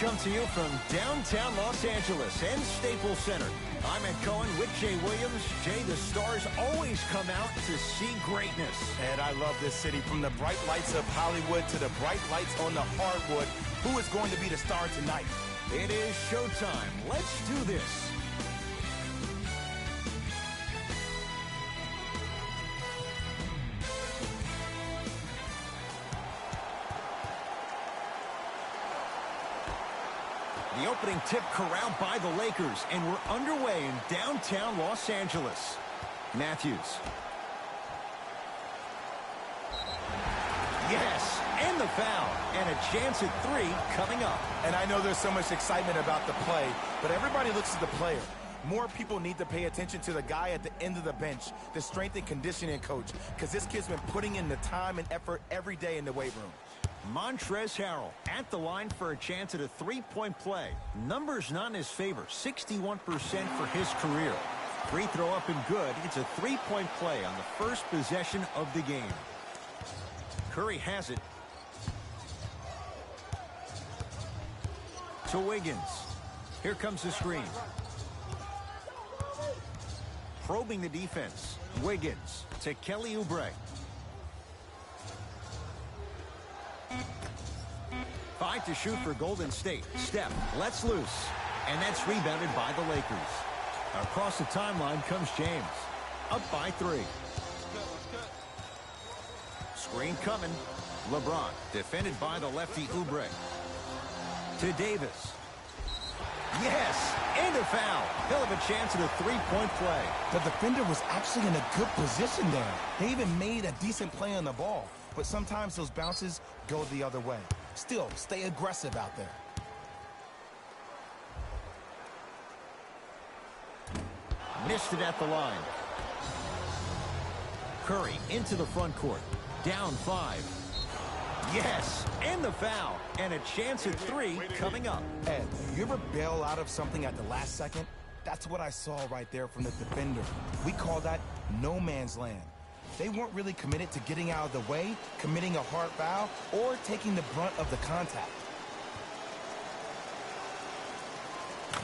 come to you from downtown Los Angeles and Staples Center. I'm Ed Cohen with Jay Williams. Jay, the stars always come out to see greatness. And I love this city. From the bright lights of Hollywood to the bright lights on the hardwood. Who is going to be the star tonight? It is showtime. Let's do this. The opening tip corralled by the Lakers, and we're underway in downtown Los Angeles. Matthews. Yes, and the foul, and a chance at three coming up. And I know there's so much excitement about the play, but everybody looks at the player. More people need to pay attention to the guy at the end of the bench, the strength and conditioning coach, because this kid's been putting in the time and effort every day in the weight room. Montrezl Harrell at the line for a chance at a three-point play. Numbers not in his favor, 61% for his career. Free throw up and good. It's a three-point play on the first possession of the game. Curry has it. To Wiggins. Here comes the screen. Probing the defense. Wiggins to Kelly Oubre. 5 to shoot for Golden State. Steph lets loose. And that's rebounded by the Lakers. Across the timeline comes James. Up by 3. Screen coming. LeBron defended by the lefty Oubre. To Davis. Yes, and a foul. He'll have a chance at a three-point play. The defender was actually in a good position there. They even made a decent play on the ball. But sometimes those bounces go the other way. Still, stay aggressive out there. Missed it at the line. Curry into the front court. Down 5. Yes, and the foul. And a chance at 3 coming up. Ed, you ever bail out of something at the last second? That's what I saw right there from the defender. We call that no man's land. They weren't really committed to getting out of the way, committing a hard foul, or taking the brunt of the contact.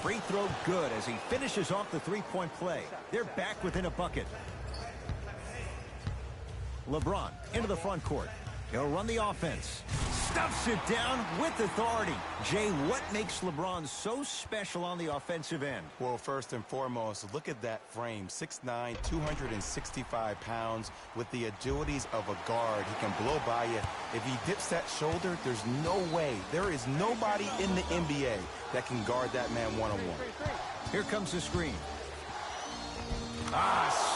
Free throw good as he finishes off the three-point play. They're back within a bucket. LeBron into the front court. He'll run the offense. Stuffs it down with authority. Jay, what makes LeBron so special on the offensive end? Well, first and foremost, look at that frame. 6'9", 265 pounds with the agilities of a guard. He can blow by you. If he dips that shoulder, there's no way. There is nobody in the NBA that can guard that man one-on-one. Here comes the screen.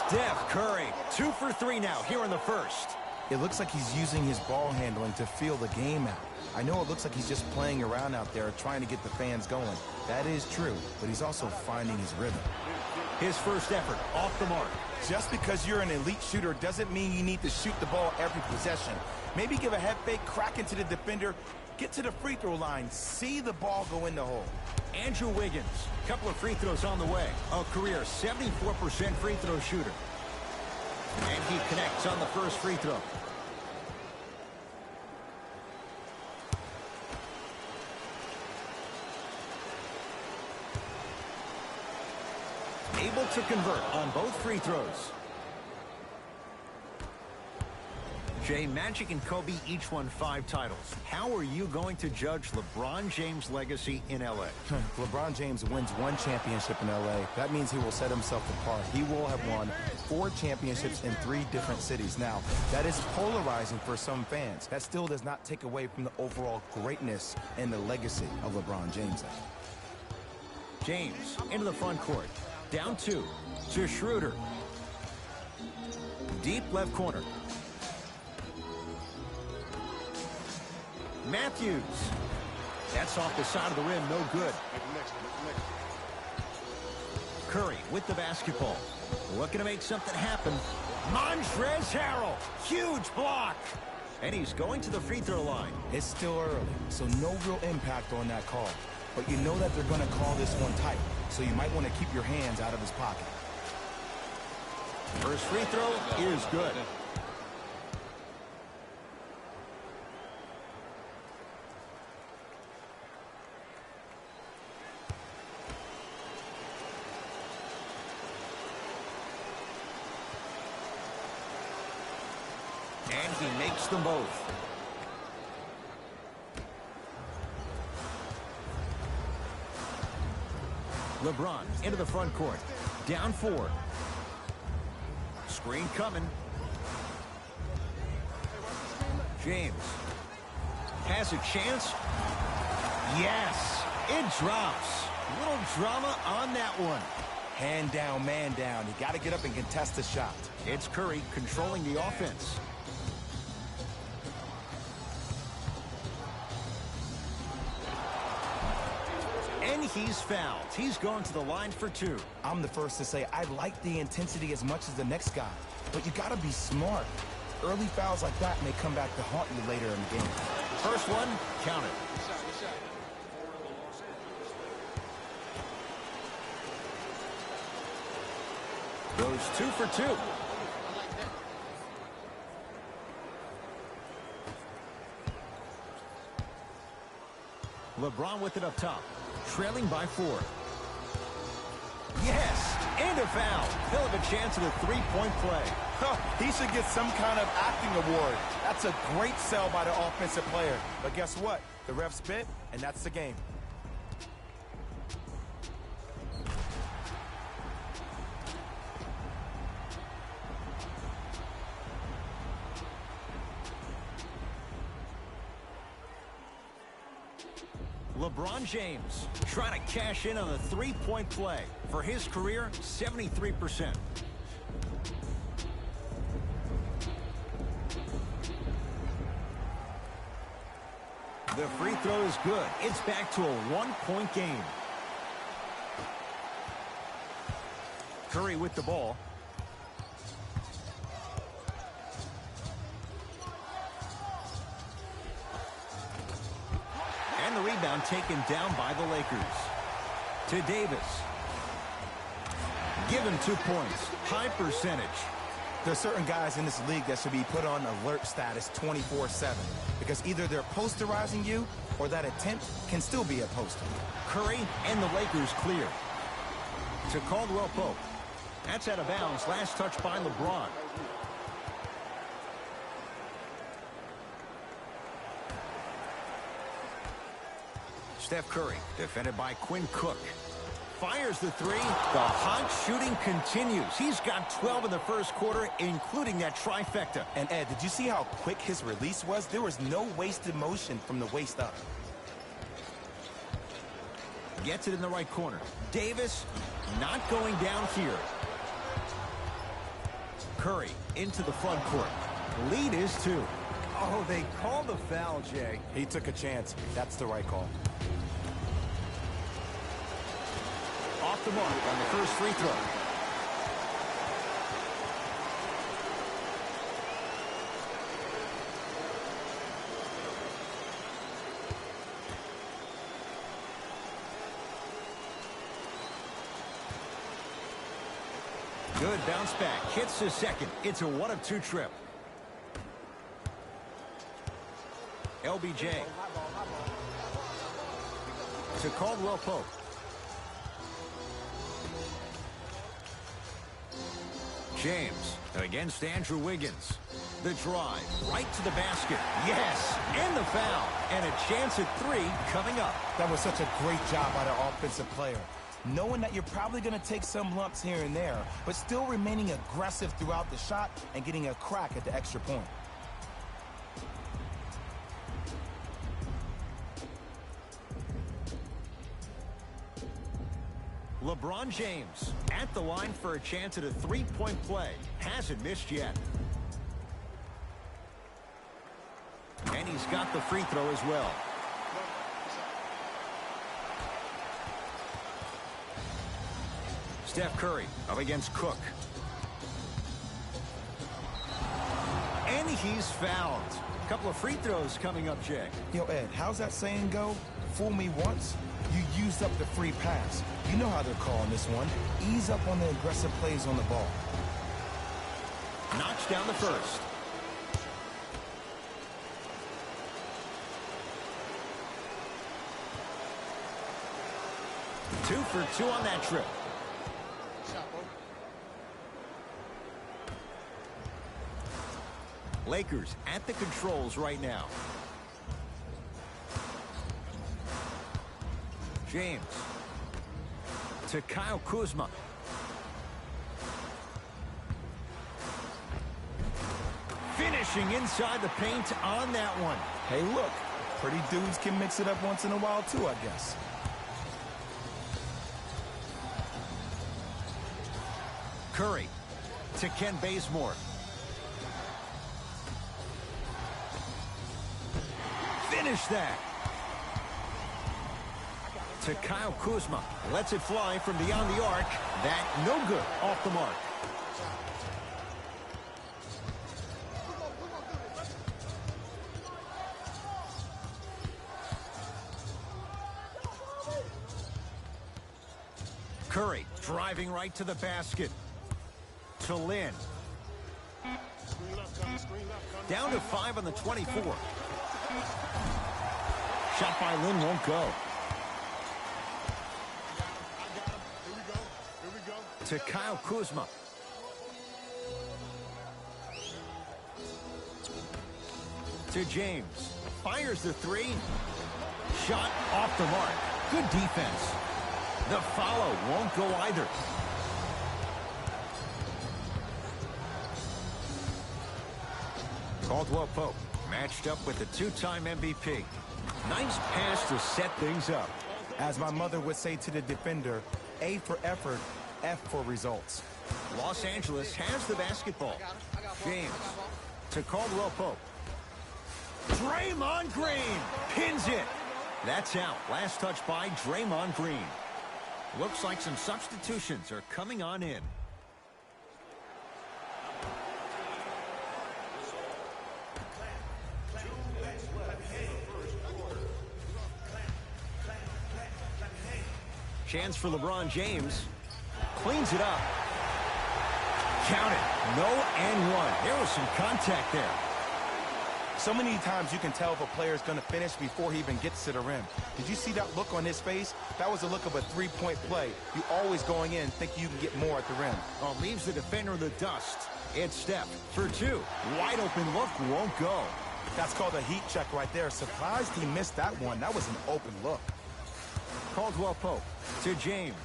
Steph Curry. 2 for 3 now here in the first. It looks like he's using his ball handling to feel the game out. I know it looks like he's just playing around out there trying to get the fans going. That is true, but he's also finding his rhythm. His first effort off the mark. Just because you're an elite shooter doesn't mean you need to shoot the ball every possession. Maybe give a head fake, crack into the defender, get to the free throw line, see the ball go in the hole. Andrew Wiggins, couple of free throws on the way. A career 74% free throw shooter. And he connects on the first free throw. Able to convert on both free throws. Jay, Magic and Kobe each won 5 titles. How are you going to judge LeBron James' legacy in L.A.? LeBron James wins 1 championship in L.A. That means he will set himself apart. He will have won 4 championships in 3 different cities. Now, that is polarizing for some fans. That still does not take away from the overall greatness and the legacy of LeBron James. James into the front court. Down 2 to Schroeder. Deep left corner. Matthews. That's off the side of the rim, no good. Curry with the basketball. Looking to make something happen. Montrezl Harrell. Huge block. And he's going to the free throw line. It's still early, so no real impact on that call. But you know that they're going to call this one tight, so you might want to keep your hands out of his pocket. First free throw is good. And he makes them both. LeBron into the front court. Down 4. Screen coming. James has a chance. Yes, it drops. Little drama on that one. Hand down, man down. You got to get up and contest the shot. It's Curry controlling the offense. And he's fouled. He's going to the line for 2. I'm the first to say I like the intensity as much as the next guy, but you got to be smart. Early fouls like that may come back to haunt you later in the game. First one, count it. Goes 2 for 2. LeBron with it up top, trailing by 4. Yes, and a foul. He'll have a chance at a 3-point play. He should get some kind of acting award. That's a great sell by the offensive player. But guess what? The ref spit, and that's the game. LeBron James trying to cash in on the 3-point play. For his career, 73%. The free throw is good. It's back to a 1-point game. Curry with the ball. And the rebound taken down by the Lakers. To Davis. Give him 2 points. High percentage. There are certain guys in this league that should be put on alert status 24/7 because either they're posterizing you or that attempt can still be a poster. Curry and the Lakers clear. To Caldwell Pope. That's out of bounds. Last touch by LeBron. Steph Curry, defended by Quinn Cook. Fires the 3. The hot shooting continues. He's got 12 in the first quarter, including that trifecta. And Ed, did you see how quick his release was? There was no wasted motion from the waist up. Gets it in the right corner. Davis not going down here. Curry into the front court. Lead is 2. Oh, they called the foul, Jay. He took a chance. That's the right call. Off the mark on the first free throw. Good bounce back. Hits the second. It's a 1 of 2 trip. LBJ. To Caldwell Pope. James against Andrew Wiggins. The drive right to the basket. Yes, and the foul. And a chance at 3 coming up. That was such a great job by the offensive player. Knowing that you're probably going to take some lumps here and there, but still remaining aggressive throughout the shot and getting a crack at the extra point. LeBron James at the line for a chance at a 3-point play. Hasn't missed yet. And he's got the free throw as well. Steph Curry up against Cook. And he's fouled. A couple of free throws coming up, Jay. Yo, Ed, how's that saying go? Fool me once, you used up the free pass. You know how they're calling this one. Ease up on the aggressive plays on the ball. Knocks down the first. Two for 2 on that trip. Lakers at the controls right now. James to Kyle Kuzma. Finishing inside the paint on that one. Hey, look, pretty dudes can mix it up once in a while too, I guess. Curry to Ken Bazemore. Finish that. To Kyle Kuzma. Lets it fly from beyond the arc. That no good. Off the mark. Curry driving right to the basket. To Lynn. Down to 5 on the 24. Shot by Lynn won't go. To Kyle Kuzma. To James. Fires the three. Shot off the mark. Good defense. The follow won't go either. Caldwell Pope matched up with the two-time MVP. Nice pass to set things up. As my mother would say to the defender, A for effort, F for results. Los Angeles has the basketball. James to Caldwell Pope. Draymond Green pins it. That's out. Last touch by Draymond Green. Looks like some substitutions are coming on in. Chance for LeBron James. Cleans it up. Count it. No and one. There was some contact there. So many times you can tell if a player is going to finish before he even gets to the rim. Did you see that look on his face? That was the look of a three-point play. You always going in thinking you can get more at the rim. Oh, leaves the defender in the dust. It's Steph for two. Wide open look won't go. That's called a heat check right there. Surprised he missed that one. That was an open look. Caldwell Pope to James.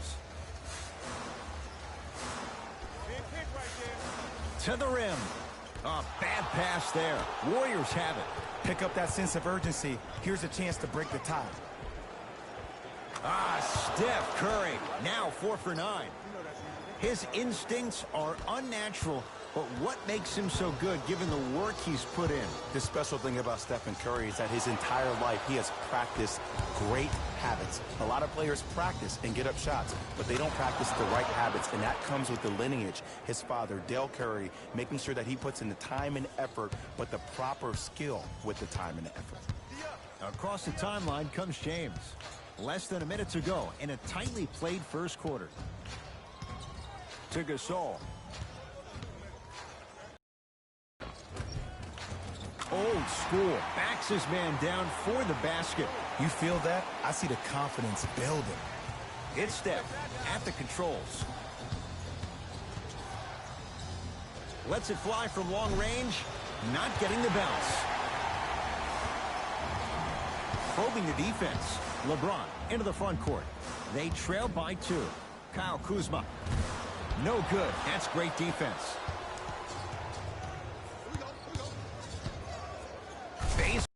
To the rim. A bad pass there. Warriors have it. Pick up that sense of urgency. Here's a chance to break the tie. Steph Curry. Now 4 for 9. His instincts are unnatural, but what makes him so good given the work he's put in? The special thing about Stephen Curry is that his entire life he has practiced great habits. A lot of players practice and get up shots, but they don't practice the right habits, and that comes with the lineage. His father, Dale Curry, making sure that he puts in the time and effort, but the proper skill with the time and the effort. Across the timeline comes James. Less than a minute to go in a tightly played first quarter. To Gasol. Old school. Backs his man down for the basket. You feel that? I see the confidence building. It's Steph at the controls. Lets it fly from long range. Not getting the bounce. Probing the defense. LeBron into the front court. They trail by 2. Kyle Kuzma. No good. That's great defense. Base.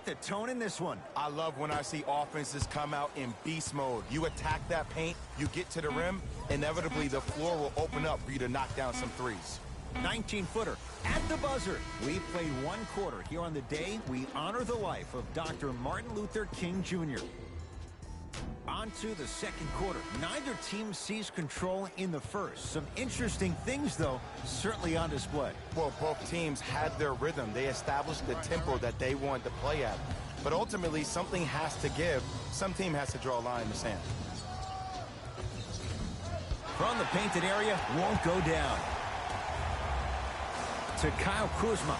The tone in this one. I love when I see offenses come out in beast mode. You attack that paint, you get to the rim, inevitably the floor will open up for you to knock down some threes. 19-footer at the buzzer. We played 1 quarter. Here on the day, we honor the life of Dr. Martin Luther King Jr. On to the second quarter. Neither team sees control in the first. Some interesting things, though, certainly on display. Well, both teams had their rhythm. They established the tempo that they wanted to play at. But ultimately, something has to give. Some team has to draw a line in the sand. From the painted area, won't go down. To Kyle Kuzma.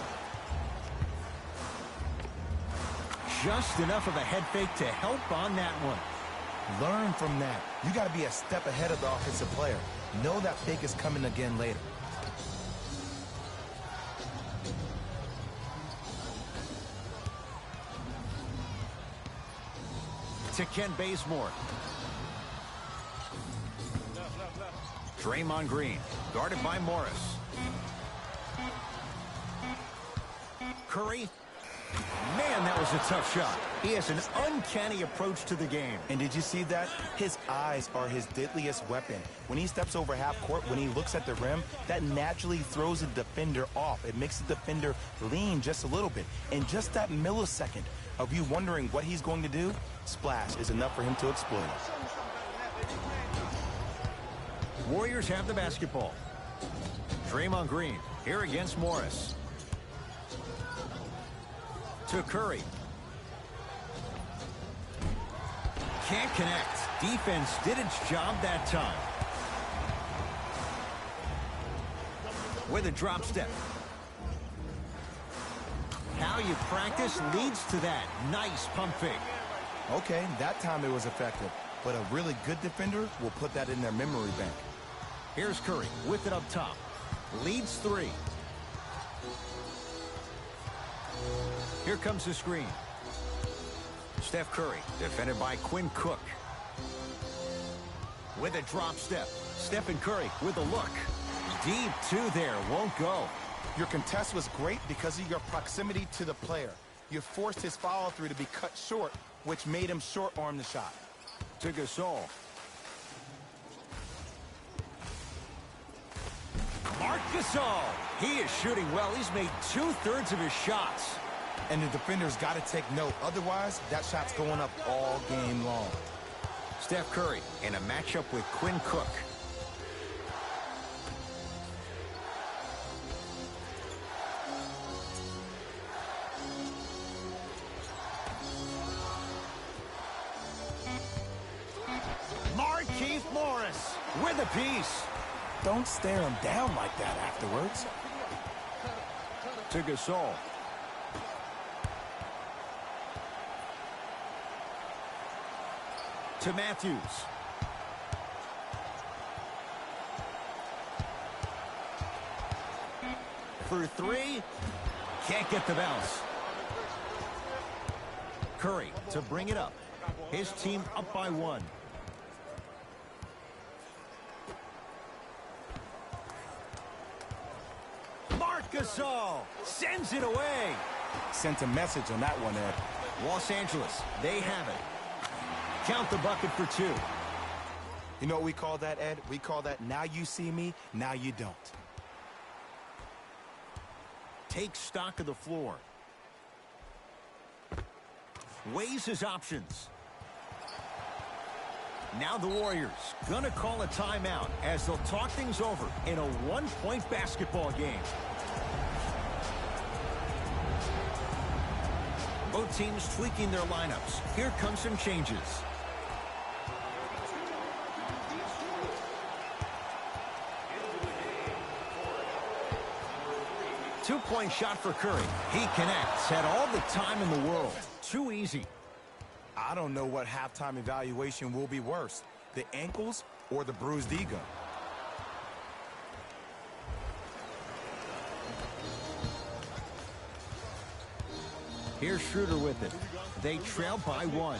Just enough of a head fake to help on that one. Learn from that. You got to be a step ahead of the offensive player. Know that fake is coming again later. to Ken Bazemore. Draymond Green, guarded by Morris. Curry. Man, that was a tough shot. He has an uncanny approach to the game. And did you see that? His eyes are his deadliest weapon. When he steps over half court, when he looks at the rim, that naturally throws the defender off. It makes the defender lean just a little bit. And just that millisecond of you wondering what he's going to do, splash is enough for him to explode. Warriors have the basketball. Draymond Green here against Morris. To Curry. Can't connect. Defense did its job that time. With a drop step. How you practice leads to that. Nice pump fake. Okay, that time it was effective. But a really good defender will put that in their memory bank. Here's Curry with it up top. Leads 3. Here comes the screen. Steph Curry, defended by Quinn Cook. With a drop step. Stephen Curry with a look. Deep 2 there, won't go. Your contest was great because of your proximity to the player. You forced his follow-through to be cut short, which made him short-arm the shot. To Gasol. Marc Gasol. He is shooting well. He's made 2/3 of his shots. And the defender's got to take note. Otherwise, that shot's going up all game long. Steph Curry in a matchup with Quinn Cook. Markieff Morris with a piece. Don't stare him down like that afterwards. To Gasol. To Matthews. For 3. Can't get the bounce. Curry to bring it up. His team up by 1. Marc Gasol sends it away. Sent a message on that one, Ed. Los Angeles, they have it. Count the bucket for 2. You know what we call that, Ed? We call that now you see me, now you don't. Take stock of the floor. Weighs his options. Now the Warriors gonna call a timeout as they'll talk things over in a 1-point basketball game. Both teams tweaking their lineups. Here come some changes. Two-point shot for Curry. He connects. Had all the time in the world. Too easy. I don't know what halftime evaluation will be worse, the ankles or the bruised ego. Here's Schroeder with it. They trail by 1.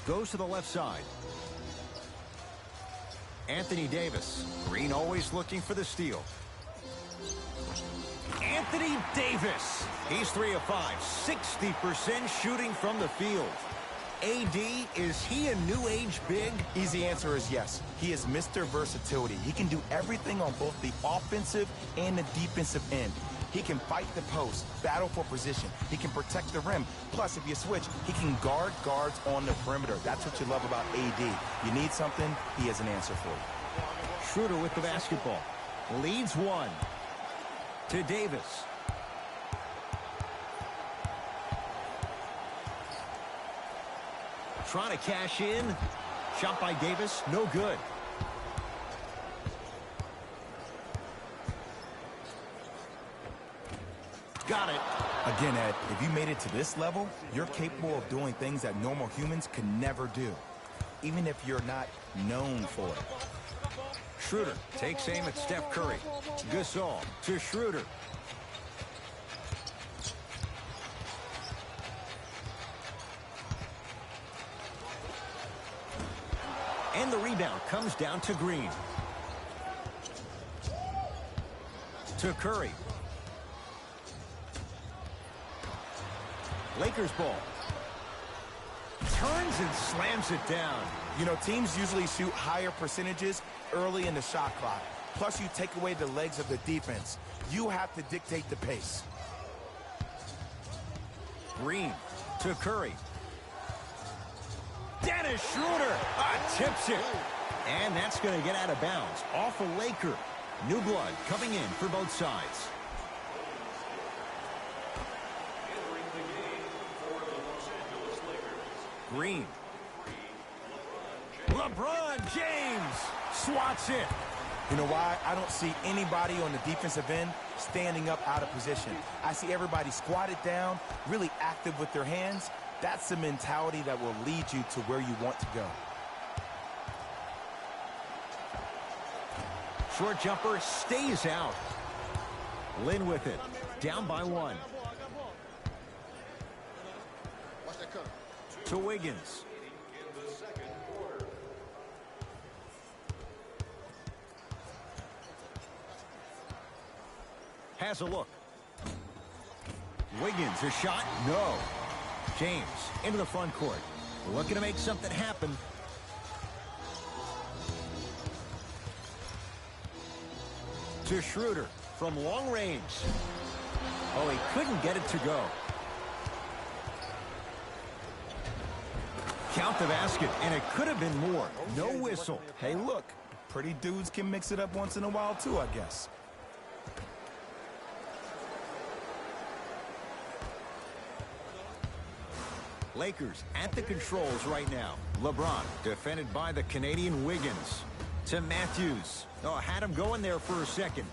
Goes to the left side. Anthony Davis. Green always looking for the steal. Anthony Davis. He's 3 of 5. 60% shooting from the field. AD, is he a new age big? Easy answer is yes. He is Mr. Versatility. He can do everything on both the offensive and the defensive end. He can fight the post, battle for position. He can protect the rim. Plus, if you switch, he can guard guards on the perimeter. That's what you love about AD. You need something, he has an answer for you. Schroeder with the basketball. Leads 1. To Davis. Trying to cash in. Shot by Davis. No good. Got it. Again, Ed, if you made it to this level, you're capable of doing things that normal humans could never do, even if you're not known for it. Schroeder takes aim at Steph Curry. Gasol to Schroeder. And the rebound comes down to Green. To Curry. Lakers ball. Turns and slams it down. You know, teams usually shoot higher percentages early in the shot clock. Plus, you take away the legs of the defense. You have to dictate the pace. Green to Curry. Dennis Schroeder tips it. And that's going to get out of bounds. Off a Laker. New blood coming in for both sides. Green. LeBron James swats it. You know why? I don't see anybody on the defensive end standing up out of position. I see everybody squatted down, really active with their hands. That's the mentality that will lead you to where you want to go. Short jumper stays out. Lynn with it. Down by one. To Wiggins. Has a look. Wiggins, a shot? No. James into the front court. Looking to make something happen. To Schroeder from long range. Oh, he couldn't get it to go. Count the basket, and it could have been more. No whistle. Hey, look, pretty dudes can mix it up once in a while, too, I guess. Lakers at the controls right now. LeBron defended by the Canadian Wiggins. To Matthews. Oh, had him going there for a second.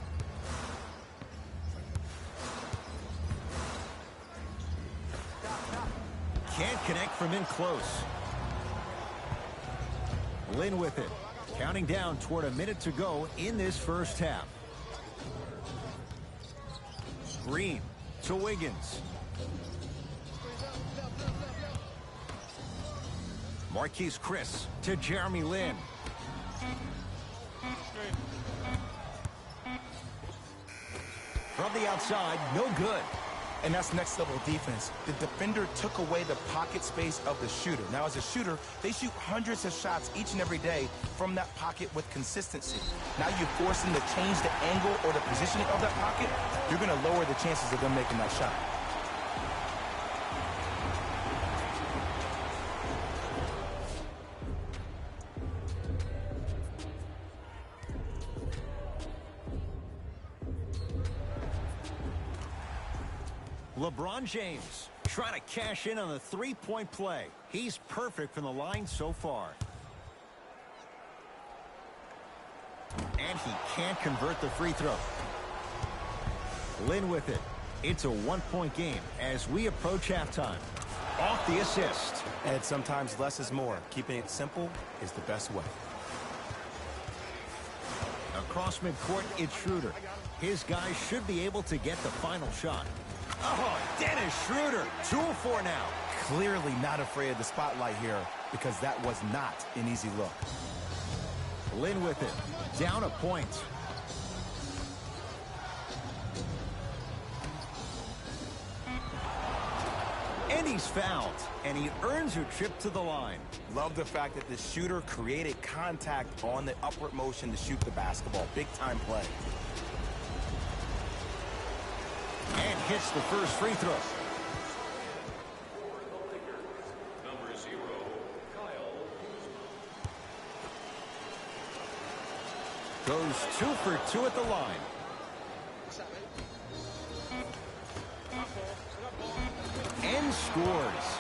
Can't connect from in close. Lynn with it. Counting down toward a minute to go in this first half. Green to Wiggins. Marquise Chris to Jeremy Lin. From the outside, no good. And that's next level defense. The defender took away the pocket space of the shooter. Now, as a shooter, they shoot hundreds of shots each and every day from that pocket with consistency. Now you force them to change the angle or the positioning of that pocket, you're going to lower the chances of them making that shot. LeBron James trying to cash in on the three-point play. He's perfect from the line so far. And he can't convert the free throw. Lynn with it. It's a one-point game as we approach halftime. Off the assist. And sometimes less is more. Keeping it simple is the best way. Across midcourt, it's Schroeder. His guys should be able to get the final shot. Oh, Dennis Schroeder, 2 of 4 now. Clearly not afraid of the spotlight here because that was not an easy look. Lynn with it. Down a point. And he's fouled, and he earns a trip to the line. Love the fact that the shooter created contact on the upward motion to shoot the basketball. Big-time play. And hits the first free throw. Number 0, Kyle. Goes 2 for 2 at the line. And scores.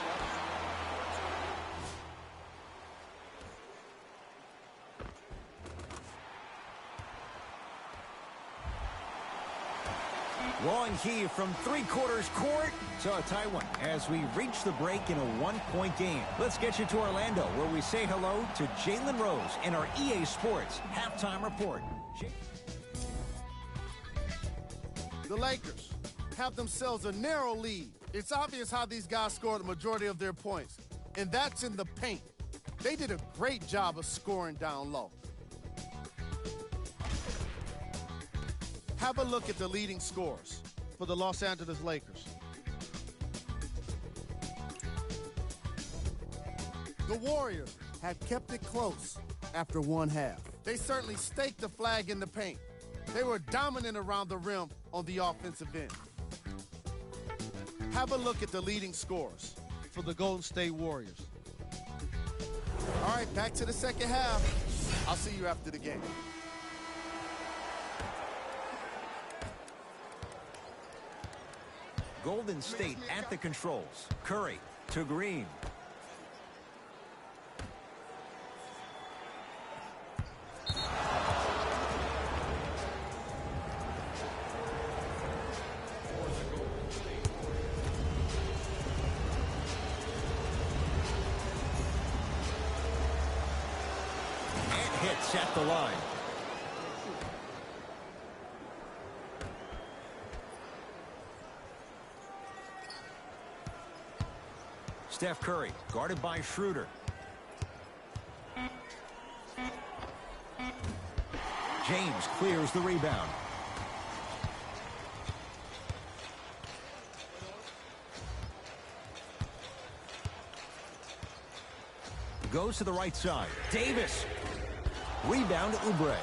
Long Key from three-quarters court. So a tie one as we reach the break in a one-point game. Let's get you to Orlando, where we say hello to Jalen Rose in our EA Sports halftime report. The Lakers have themselves a narrow lead. It's obvious how these guys score the majority of their points, and that's in the paint. They did a great job of scoring down low. Have a look at the leading scorers for the Los Angeles Lakers. The Warriors have kept it close after one half. They certainly staked the flag in the paint. They were dominant around the rim on the offensive end. Have a look at the leading scorers for the Golden State Warriors. All right, back to the second half. I'll see you after the game. Golden State at the controls. Curry to Green. Hits at the line. Steph Curry guarded by Schroeder. James clears the rebound. Goes to the right side. Davis. Rebound to Oubre.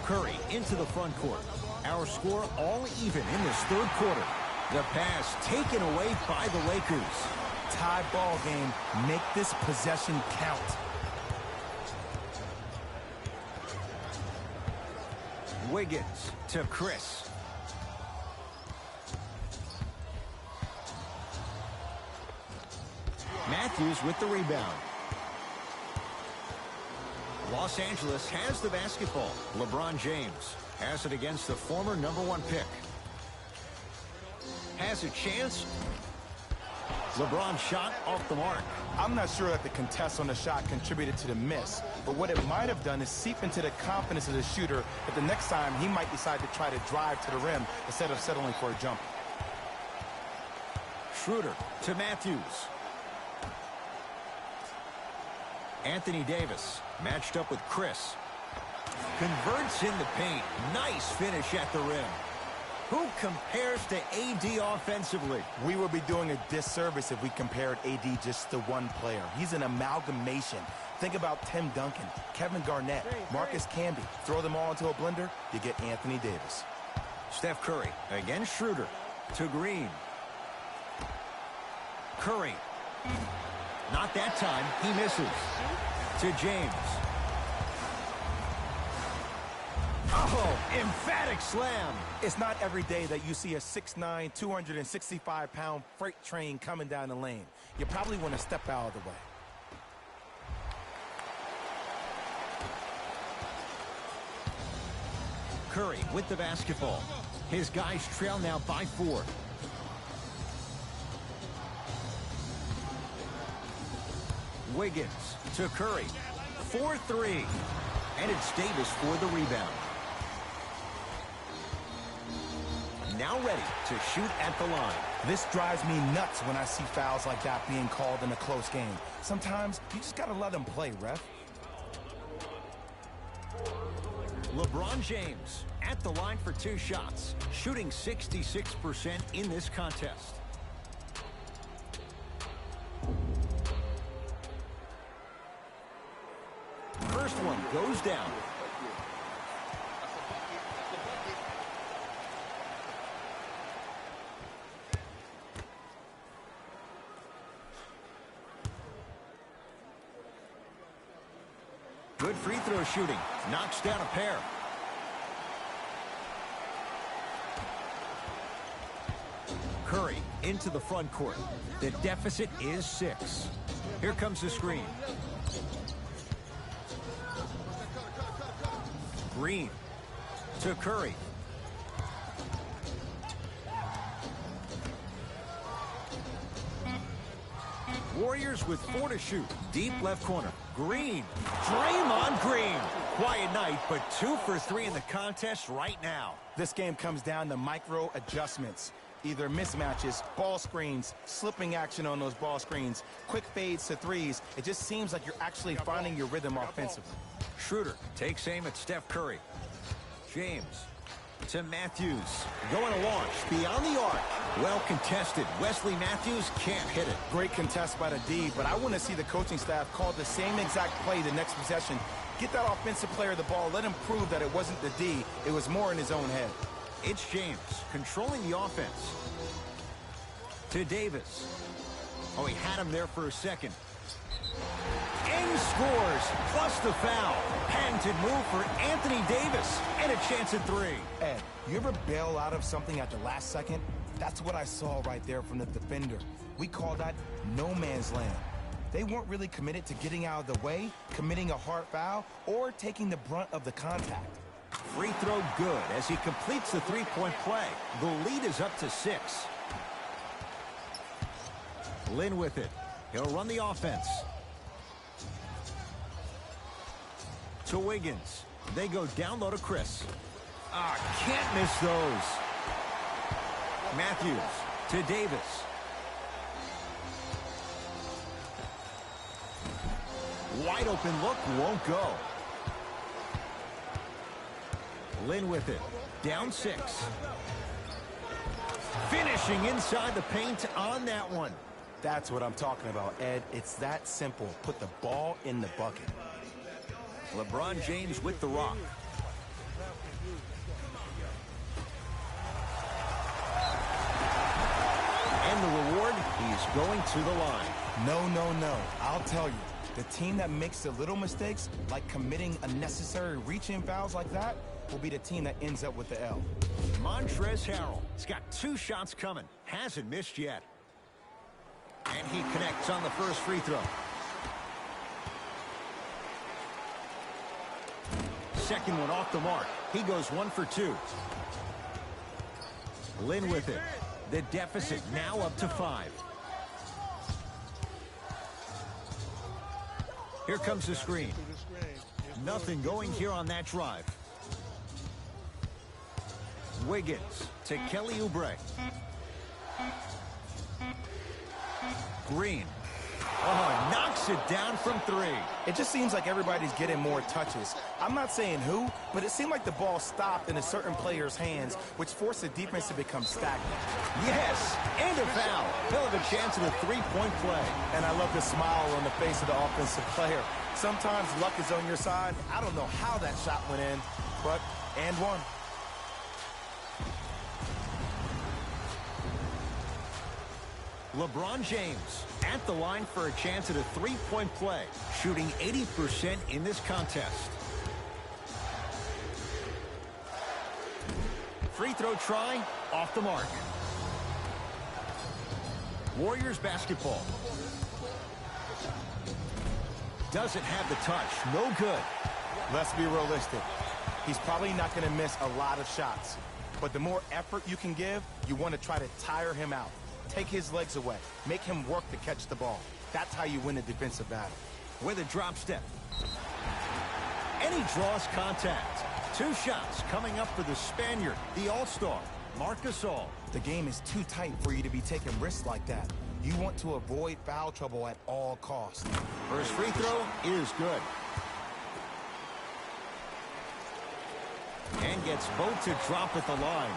Curry into the front court. Our score all even in this third quarter. The pass taken away by the Lakers. Tie ball game. Make this possession count. Wiggins to Chris. Matthews with the rebound. Los Angeles has the basketball. LeBron James has it against the former #1 pick. Has a chance. LeBron shot off the mark. I'm not sure that the contest on the shot contributed to the miss, but what it might have done is seep into the confidence of the shooter that the next time he might decide to try to drive to the rim instead of settling for a jump. Schroeder to Matthews. Anthony Davis matched up with Chris. Converts in the paint. Nice finish at the rim. Who compares to AD offensively? We would be doing a disservice if we compared AD just to one player. He's an amalgamation. Think about Tim Duncan, Kevin Garnett, Marcus Camby. Throw them all into a blender, you get Anthony Davis. Steph Curry against Schroeder to Green. Curry. Not that time. He misses. To James. Oh, emphatic slam. It's not every day that you see a 6'9", 265-pound freight train coming down the lane. You probably want to step out of the way. Curry with the basketball. His guys trail now by 4. Wiggins to Curry. 4-3. And it's Davis for the rebound. Now ready to shoot at the line. This drives me nuts when I see fouls like that being called in a close game. Sometimes you just got to let them play, ref. LeBron James at the line for 2 shots, shooting 66% in this contest. First one goes down. Good free throw shooting. Knocks down a pair. Curry into the front court. The deficit is 6. Here comes the screen. Green to Curry. Warriors with 4 to shoot. Deep left corner. Green. Draymond Green. Quiet night, but 2 for 3 in the contest right now. This game comes down to micro adjustments. Either mismatches, ball screens, slipping action on those ball screens, quick fades to threes. It just seems like you're actually finding your rhythm offensively. Schroeder takes aim at Steph Curry. James to Matthews. Going to launch beyond the arc. Well contested. Wesley Matthews can't hit it. Great contest by the D, but I want to see the coaching staff call the same exact play the next possession. Get that offensive player the ball. Let him prove that it wasn't the D. It was more in his own head. It's James controlling the offense. To Davis. Oh, he had him there for a second. And scores, plus the foul. Patented move for Anthony Davis, and a chance at three. Ed, you ever bail out of something at the last second? That's what I saw right there from the defender. We call that no man's land. They weren't really committed to getting out of the way, committing a hard foul, or taking the brunt of the contact. Free throw good as he completes the three-point play. The lead is up to 6. Lynn with it. He'll run the offense. To Wiggins. They go down low to Chris. Can't miss those. Matthews to Davis. Wide open look, won't go. Lynn with it. Down 6. Finishing inside the paint on that one. That's what I'm talking about, Ed. It's that simple. Put the ball in the bucket. LeBron James with the rock. And the reward, he's going to the line. No. I'll tell you. The team that makes the little mistakes, like committing unnecessary reach-in fouls like that, will be the team that ends up with the L. Montrezl Harrell has got 2 shots coming. Hasn't missed yet. And he connects on the first free throw. Second one off the mark. He goes 1 for 2. Lynn with it. The deficit now up to 5. Here comes the screen. Nothing going here on that drive. Wiggins to Kelly Oubre. Green. Oh, knocks it down from 3. It just seems like everybody's getting more touches. I'm not saying who, but it seemed like the ball stopped in a certain player's hands, which forced the defense to become stagnant. Yes, and a foul. He'll have a chance at a three-point play. And I love the smile on the face of the offensive player. Sometimes luck is on your side. I don't know how that shot went in, but and one. LeBron James at the line for a chance at a three-point play, shooting 80% in this contest. Free throw try, off the mark. Warriors basketball. Doesn't have the touch, no good. Let's be realistic. He's probably not going to miss a lot of shots. But the more effort you can give, you want to try to tire him out. Take his legs away. Make him work to catch the ball. That's how you win a defensive battle. With a drop step. And he draws contact. 2 shots coming up for the Spaniard, the All-Star, Marc Gasol. The game is too tight for you to be taking risks like that. You want to avoid foul trouble at all costs. First free throw is good. And gets both to drop at the line.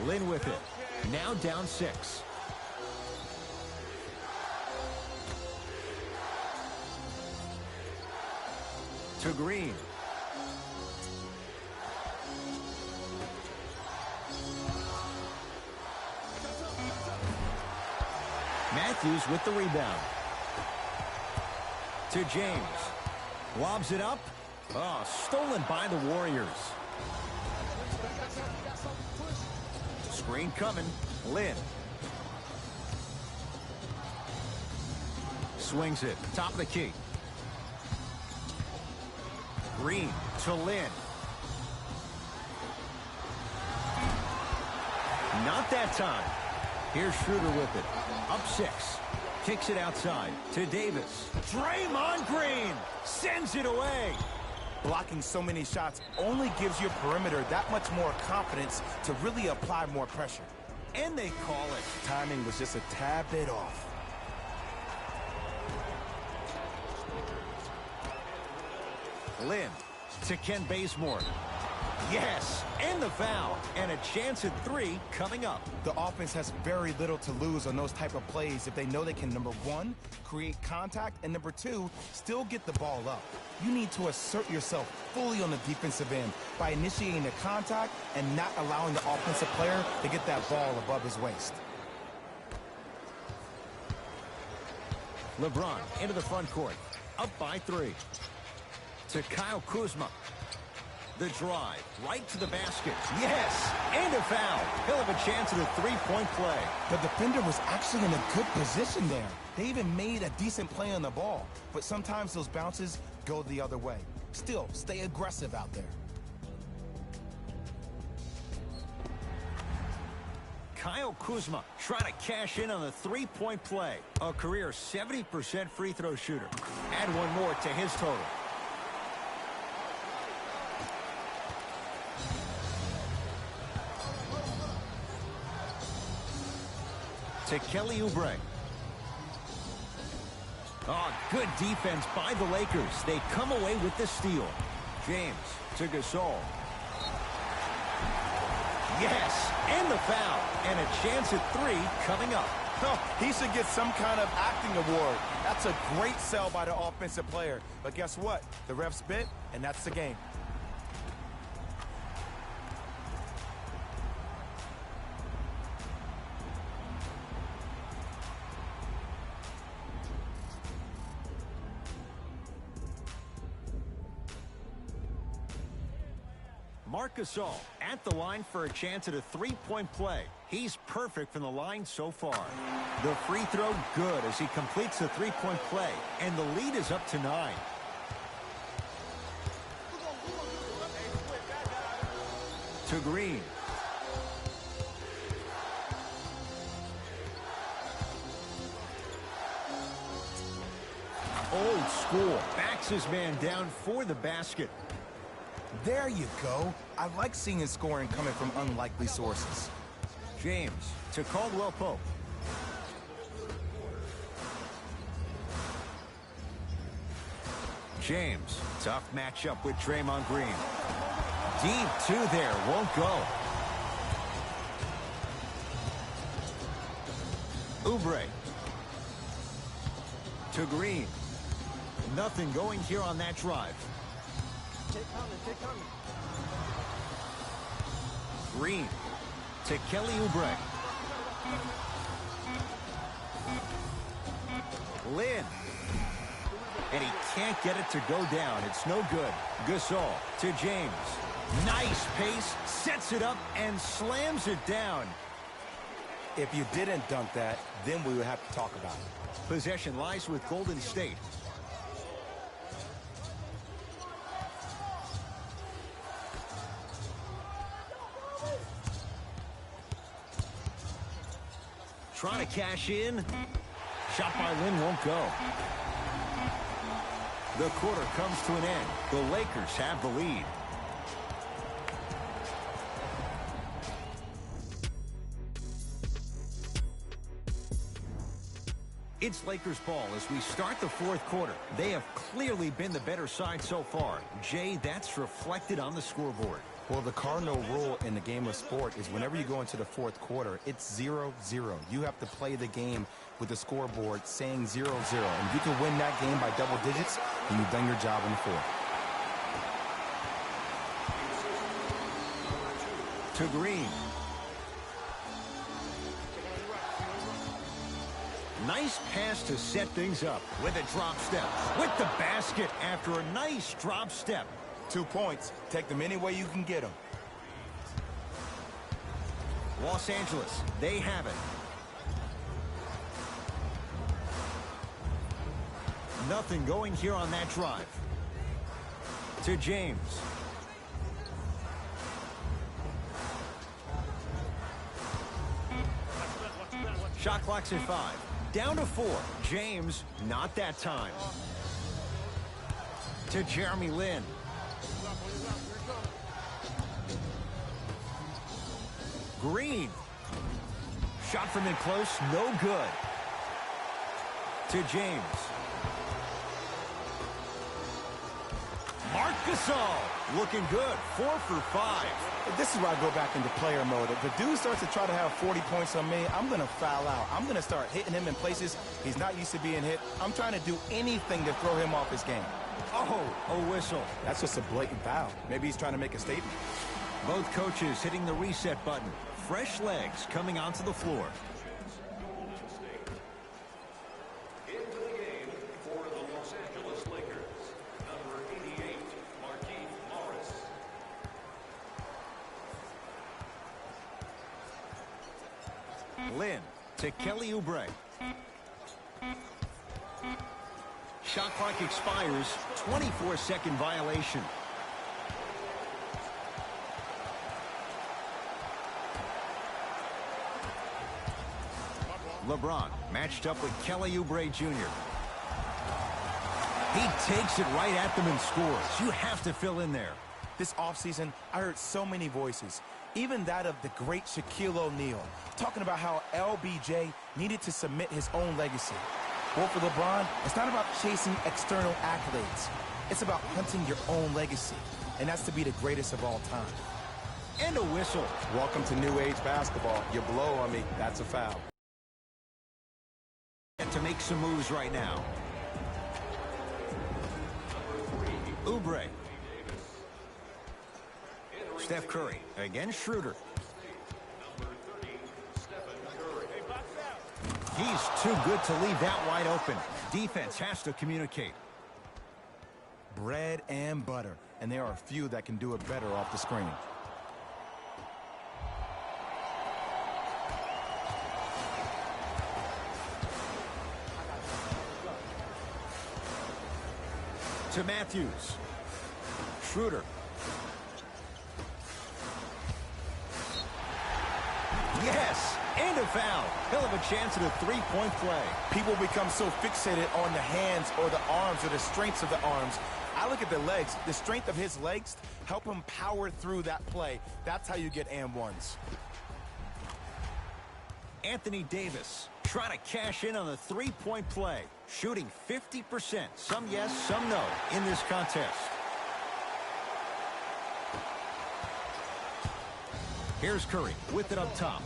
Lynn with it. Now down 6. To Green. Matthews with the rebound. To James. Lobs it up. Oh, stolen by the Warriors. Screen coming. Lynn. Swings it. Top of the key. Green to Lynn. Not that time. Here's Schroeder with it. Up 6. Kicks it outside to Davis. Draymond Green sends it away. Blocking so many shots only gives your perimeter that much more confidence to really apply more pressure. And they call it. Timing was just a tad bit off. Lynn to Ken Bazemore. Yes, and the foul. And a chance at 3 coming up. The offense has very little to lose on those type of plays if they know they can, number 1, create contact, and number 2, still get the ball up. You need to assert yourself fully on the defensive end by initiating the contact and not allowing the offensive player to get that ball above his waist. LeBron into the front court. Up by 3. To Kyle Kuzma. The drive, right to the basket. Yes, and a foul. He'll have a chance at a 3-point play. The defender was actually in a good position there. They even made a decent play on the ball, but sometimes those bounces go the other way. Still, stay aggressive out there. Kyle Kuzma trying to cash in on the 3-point play. A career 70% free throw shooter. Add one more to his total. To Kelly Oubre. Oh, good defense by the Lakers. They come away with the steal. James to Gasol. Yes, and the foul. And a chance at 3 coming up. Oh, he should get some kind of acting award. That's a great sell by the offensive player. But guess what? The refs bit, and that's the game. Marc Gasol at the line for a chance at a 3-point play. He's perfect from the line so far. The free throw good as he completes the 3-point play, and the lead is up to 9. To Green. Old school. Backs his man down for the basket. There you go. I like seeing scoring coming from unlikely sources. James to Caldwell Pope. James, tough matchup with Draymond Green. Deep 2 there, won't go. Oubre. To Green. Nothing going here on that drive. Green to Kelly Oubre. Lynn. And he can't get it to go down. It's no good. Gasol to James. Nice pace, sets it up, and slams it down. If you didn't dunk that, then we would have to talk about it. Possession lies with Golden State. Trying to cash in. Shot by Lynn won't go. The quarter comes to an end. The Lakers have the lead. It's Lakers ball as we start the 4th quarter. They have clearly been the better side so far. Jay, that's reflected on the scoreboard. Well, the cardinal rule in the game of sport is whenever you go into the 4th quarter, it's 0-0. You have to play the game with the scoreboard saying 0-0. And if you can win that game by double digits, then you've done your job in the 4th. To Green. Nice pass to set things up with a drop step. With the basket after a nice drop step. 2 points. Take them any way you can get them. Los Angeles, they have it. Nothing going here on that drive. To James. Shot clock's at 5. Down to 4. James, not that time. To Jeremy Lin. Green. Shot from in close, no good. To James. Marc Gasol looking good, 4 for 5. This is where I go back into player mode. If the dude starts to try to have 40 points on me, I'm going to foul out. I'm going to start hitting him in places he's not used to being hit. I'm trying to do anything to throw him off his game. Oh, a whistle. That's just a blatant foul. Maybe he's trying to make a statement. Both coaches hitting the reset button. Fresh legs coming onto the floor. Into the game for the Los Angeles Lakers, number 88, Marquise Morris. Lynn to Kelly Oubre. Shot clock expires. 24-second violation. Lebron matched up with Kelly Oubre Jr. He takes it right at them and scores. You have to fill in there. This offseason, I heard so many voices, even that of the great Shaquille O'Neal, talking about how LBJ needed to submit his own legacy. Well, for LeBron, it's not about chasing external accolades. It's about hunting your own legacy, and that's to be the greatest of all time. And a whistle. Welcome to New Age basketball. You blow on me, that's a foul. To make some moves right now. Oubre. Steph Curry against Schroeder. He's too good to leave that wide open. Defense has to communicate. Bread and butter, and there are few that can do it better off the screen. To Matthews. Schroeder. Yes, and a foul. He'll have a chance at a three-point play. People become so fixated on the hands or the arms or the strengths of the arms. I look at the legs. The strength of his legs help him power through that play. That's how you get and ones. Anthony Davis trying to cash in on the three-point play. Shooting 50%. Some yes, some no in this contest. Here's Curry with it up top.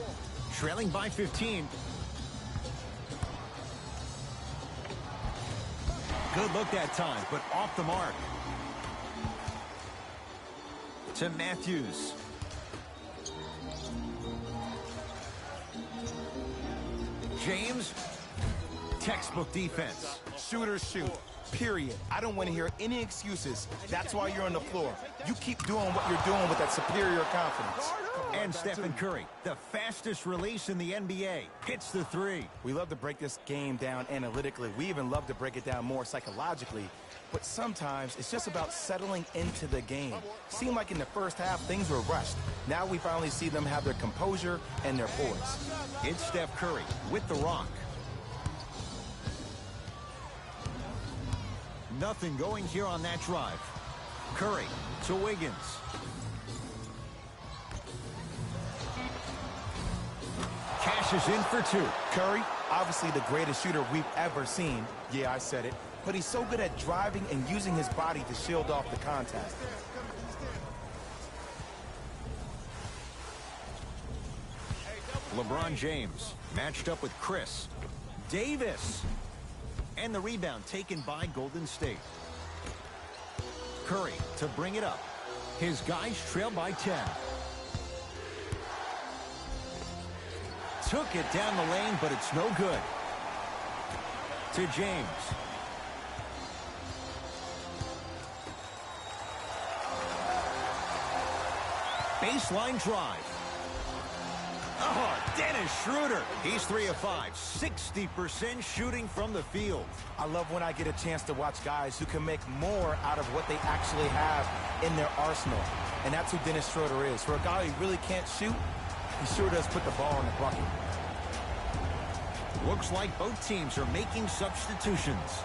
Trailing by 15. Good look that time, but off the mark. To Matthews. James. Textbook defense. Shooters shoot. Period. I don't want to hear any excuses. That's why you're on the floor. You keep doing what you're doing with that superior confidence. And Stephen Curry, the fastest release in the NBA, hits the three. We love to break this game down analytically. We even love to break it down more psychologically. But sometimes it's just about settling into the game. Seemed like in the first half, things were rushed. Now we finally see them have their composure and their poise. It's Steph Curry with the rock. Nothing going here on that drive. Curry to Wiggins. Cashes in for two. Curry, obviously the greatest shooter we've ever seen. Yeah, I said it. But he's so good at driving and using his body to shield off the contact. LeBron James matched up with Chris Davis. And the rebound taken by Golden State. Curry to bring it up. His guys trail by 10. Took it down the lane, but it's no good. To James. Baseline drive. Oh, Dennis Schroeder. He's 3 of 5. 60% shooting from the field. I love when I get a chance to watch guys who can make more out of what they actually have in their arsenal. And that's who Dennis Schroeder is. For a guy who really can't shoot, he sure does put the ball in the bucket. Looks like both teams are making substitutions.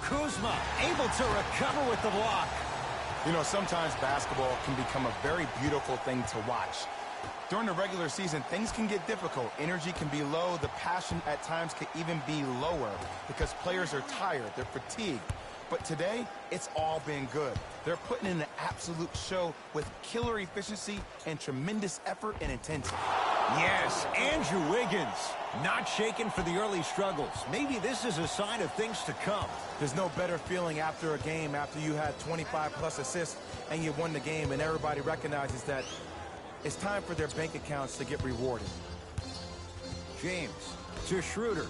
Kuzma able to recover with the block. You know, sometimes basketball can become a very beautiful thing to watch. During the regular season, things can get difficult. Energy can be low. The passion at times can even be lower because players are tired. They're fatigued. But today, it's all been good. They're putting in an absolute show with killer efficiency and tremendous effort and intensity. Yes, Andrew Wiggins, not shaken for the early struggles. Maybe this is a sign of things to come. There's no better feeling after a game, after you had 25-plus assists and you won the game, and everybody recognizes that it's time for their bank accounts to get rewarded. James to Schroeder.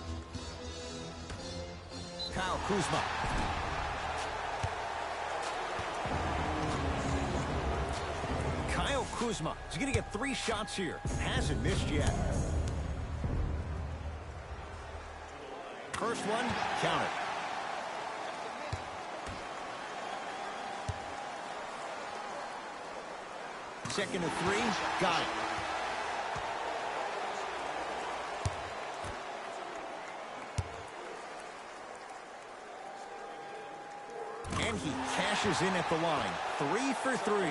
Kyle Kuzma. Kyle Kuzma is going to get 3 shots here. Hasn't missed yet. First one, count it. Second to 3, got it. And he cashes in at the line. 3 for 3.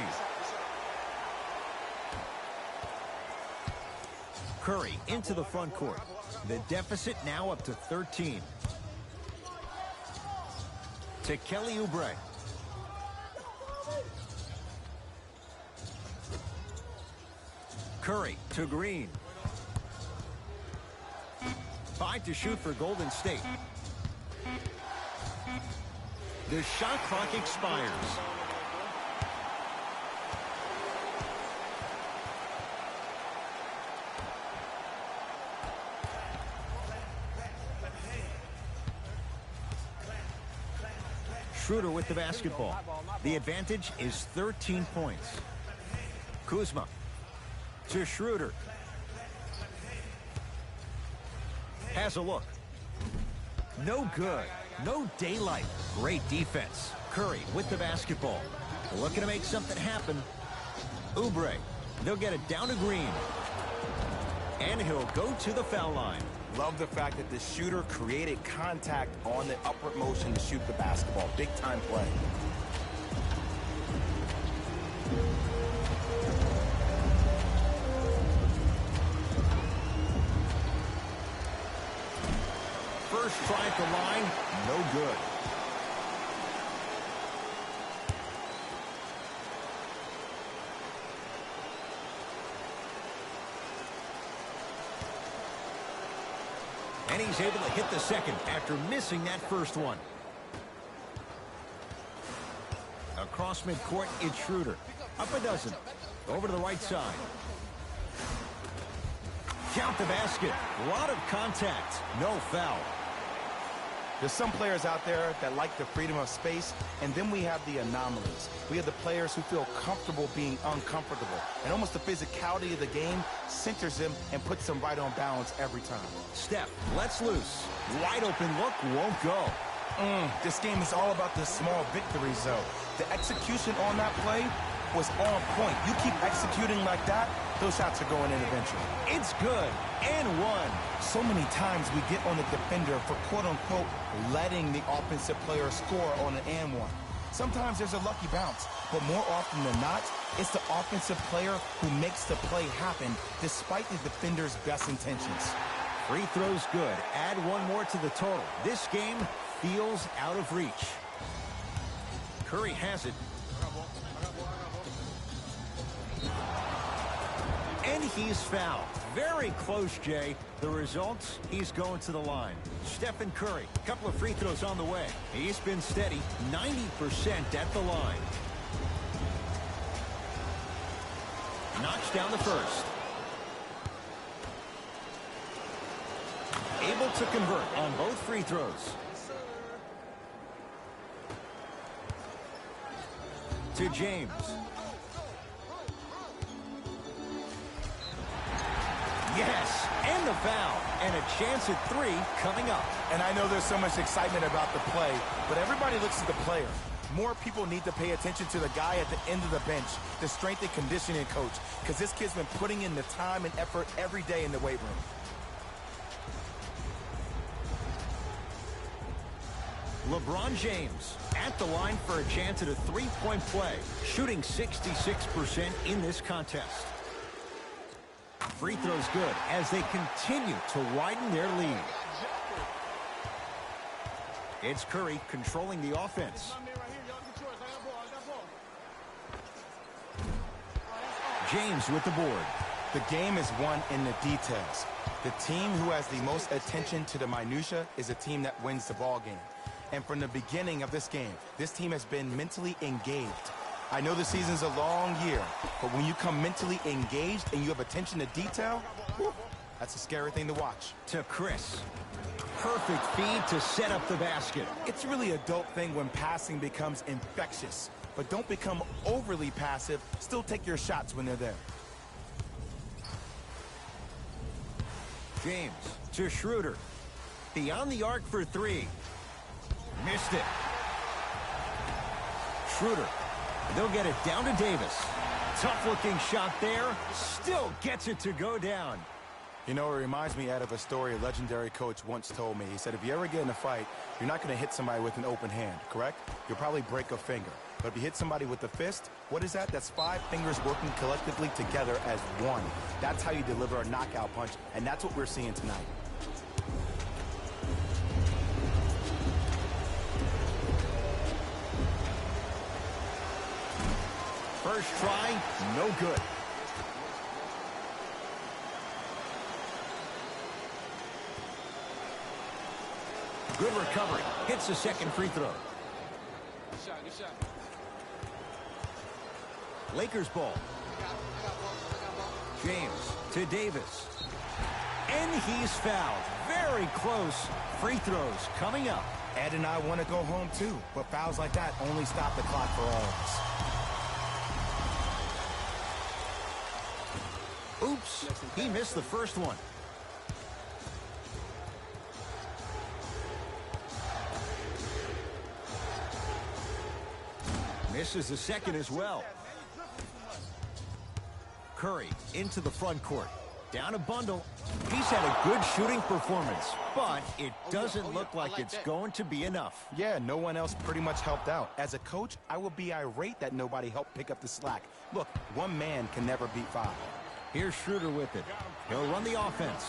Curry into the front court. The deficit now up to 13. To Kelly Oubre. Curry to Green. 5 to shoot for Golden State. The shot clock expires. Schroeder with the basketball. The advantage is 13 points. Kuzma to Schroeder. Has a look. No good. No daylight. Great defense. Curry with the basketball. Looking to make something happen. Oubre. They'll get it down to Green. And he'll go to the foul line. Love the fact that the shooter created contact on the upward motion to shoot the basketball. Big time play. First try at the line, no good. And he's able to hit the second after missing that first one. Across midcourt, it's Schroeder. Up a dozen. Over to the right side. Count the basket. A lot of contact. No foul. There's some players out there that like the freedom of space, and then we have the anomalies. We have the players who feel comfortable being uncomfortable, and almost the physicality of the game centers them and puts them right on balance every time. Steph lets loose. Wide open look won't go. This game is all about the small victories, though. The execution on that play was on point. You keep executing like that, those shots are going in eventually. It's good. And one. So many times we get on the defender for quote-unquote letting the offensive player score on an and one. Sometimes there's a lucky bounce, but more often than not, it's the offensive player who makes the play happen despite the defender's best intentions. Free throws good. Add one more to the total. This game feels out of reach. Curry has it. And he's fouled. Very close, Jay. The result, he's going to the line. Stephen Curry, a couple of free throws on the way. He's been steady, 90% at the line. Knocks down the first. Able to convert on both free throws. To James. Yes, and the foul, and a chance at 3 coming up. And I know there's so much excitement about the play, but everybody looks at the player. More people need to pay attention to the guy at the end of the bench, the strength and conditioning coach, because this kid's been putting in the time and effort every day in the weight room. LeBron James at the line for a chance at a three-point play, shooting 66% in this contest. Free throw's good as they continue to widen their lead. It's Curry controlling the offense. James with the board. The game is won in the details. The team who has the most attention to the minutia is a team that wins the ball game. And from the beginning of this game, this team has been mentally engaged. I know the season's a long year, but when you come mentally engaged and you have attention to detail, whew, that's a scary thing to watch. To Chris. Perfect feed to set up the basket. It's really a dope thing when passing becomes infectious. But don't become overly passive. Still take your shots when they're there. James to Schroeder. Beyond the arc for three. Missed it. Schroeder. They'll get it down to Davis. Tough-looking shot there. Still gets it to go down. You know, it reminds me, Ed, of a story a legendary coach once told me. He said, if you ever get in a fight, you're not going to hit somebody with an open hand, correct? You'll probably break a finger. But if you hit somebody with a fist, what is that? That's 5 fingers working collectively together as one. That's how you deliver a knockout punch, and that's what we're seeing tonight. First try, no good. Good recovery. Hits the second free throw. Good shot. Lakers ball. James to Davis. And he's fouled. Very close. Free throws coming up. Ed and I want to go home too, but fouls like that only stop the clock for all of us. Oops, he missed the first one. Misses the second as well. Curry into the front court. Down a bundle. He's had a good shooting performance, but it doesn't look like it's going to be enough. Yeah, no one else pretty much helped out. As a coach, I would be irate that nobody helped pick up the slack. Look, one man can never beat 5. Here's Schroeder with it. He'll run the offense.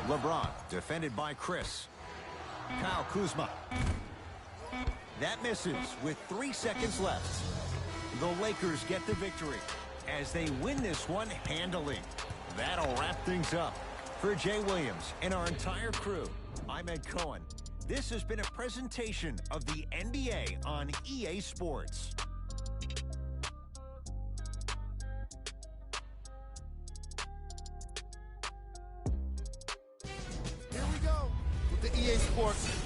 LeBron, defended by Chris. Kyle Kuzma. That misses with 3 seconds left. The Lakers get the victory as they win this one handily. That'll wrap things up. For Jay Williams and our entire crew, I'm Ed Cohen. This has been a presentation of the NBA on EA Sports. Here we go with the EA Sports